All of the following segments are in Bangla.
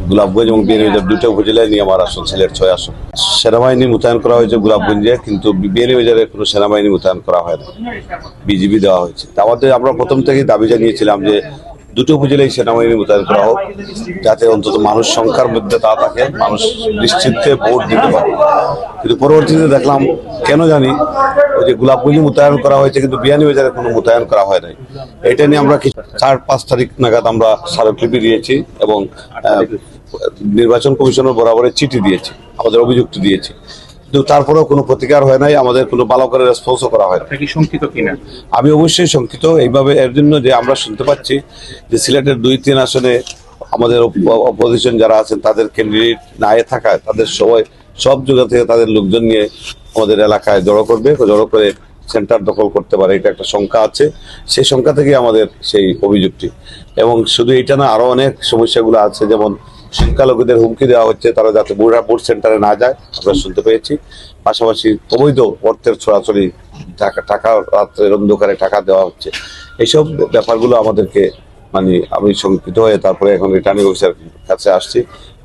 গোলাপগঞ্জ এবং বিয়ানীবাজার দুটো উপজেলায় নিয়ে আমার আসন সিলেট 6 আসন। সেনাবাহিনী মোতায়েন করা হয়েছে গোলাপগঞ্জে, কিন্তু বিয়ানীবাজারে কোনো সেনাবাহিনী মোতায়েন করা হয় না, বিজিবি দেওয়া হয়েছে। আমরা প্রথম থেকেই দাবি জানিয়েছিলাম যে দুটো উপজেলায় সেনাবাহিনী মোতায়েন করা হোক, যাতে অন্তত মানুষ সংখ্যার মধ্যে তা থাকে, মানুষ নিশ্চিন্তে ভোট দিতে পারে। কিন্তু পরবর্তীতে দেখলাম কেন জানি ওই যে গোলাপগঞ্জে মোতায়েন করা হয়েছে, কিন্তু বিয়ানীবাজারে কোনো মোতায়েন করা হয় নাই। এটা নিয়ে আমরা 4-5 তারিখ নাগাদ আমরা স্মারকলিপি দিয়েছি এবং নির্বাচন কমিশনের বরাবরে চিঠি দিয়েছি, আমাদের অভিযুক্ত দিয়েছি, কিন্তু তারপরেও কোনো প্রতিকার হয় নাই, আমাদের কোনো ভালো করে রেসপন্সও করা হয় না। শঙ্কিত কিনা? আমি অবশ্যই শঙ্কিত এইভাবে, এর জন্য যে আমরা শুনতে পাচ্ছি যে সিলেটের 2-3 আসনে আমাদের অপোজিশন যারা আছেন তাদের ক্যান্ডিডেট না থাকায় তাদের সব জায়গা থেকে তাদের লোকজন নিয়ে আমাদের এলাকায় জড়ো করে সেন্টার দখল করতে পারে, এটা একটা শঙ্কা আছে। সেই শঙ্কা থেকে আমাদের সেই অভিযোগটি। এবং শুধু এটা না, আরো অনেক সমস্যাগুলো আছে, যেমন সংখ্যালঘুদের হুমকি দেওয়া হচ্ছে তারা যাতে ভোট সেন্টারে না যায়, আমরা শুনতে পেয়েছি। পাশাপাশি অবৈধ অর্থের ছড়াছড়ি, টাকা রাত্রের অন্ধকারে টাকা দেওয়া হচ্ছে, এইসব ব্যাপারগুলো আমাদেরকে আমি শঙ্কিত হয়ে তারপরে এখন রিটার্নিং অফিসার কাছে আসছি,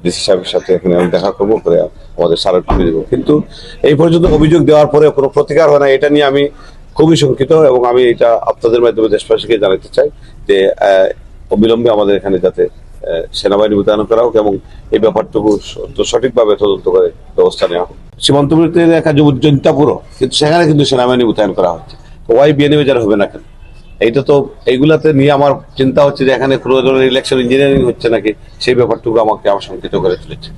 ডিসি সাহেবের সাথে এখানে আমি দেখা করবো, করে আমাদের স্মারকলিপি দেবো। কিন্তু এই পর্যন্ত অভিযোগ দেওয়ার পরে কোনো প্রতিকার হয় না, এটা নিয়ে আমি খুবই শঙ্কিত। এবং আমি এটা আপনাদের মাধ্যমে দেশবাসীকে জানাতে চাই যে অবিলম্বে আমাদের এখানে যাতে সেনাবাহিনী মোতায়েন করা হোক এবং এই ব্যাপারটুকু সঠিকভাবে তদন্ত করে ব্যবস্থা নেওয়া হোক। সীমান্তবর্তী এলাকা জৈন্তাপুরও, কিন্তু সেখানে কিন্তু সেনাবাহিনী মোতায়েন করা হচ্ছে, ওয়াই বিয়ানীবাজার হবে না কেন? এইটা তো এইগুলাতে নিয়ে আমার চিন্তা হচ্ছে যে এখানে কোনো ধরনের ইলেকশন ইঞ্জিনিয়ারিং হচ্ছে নাকি, সেই ব্যাপারটুকু আমাকে আশঙ্কিত করে তুলেছে।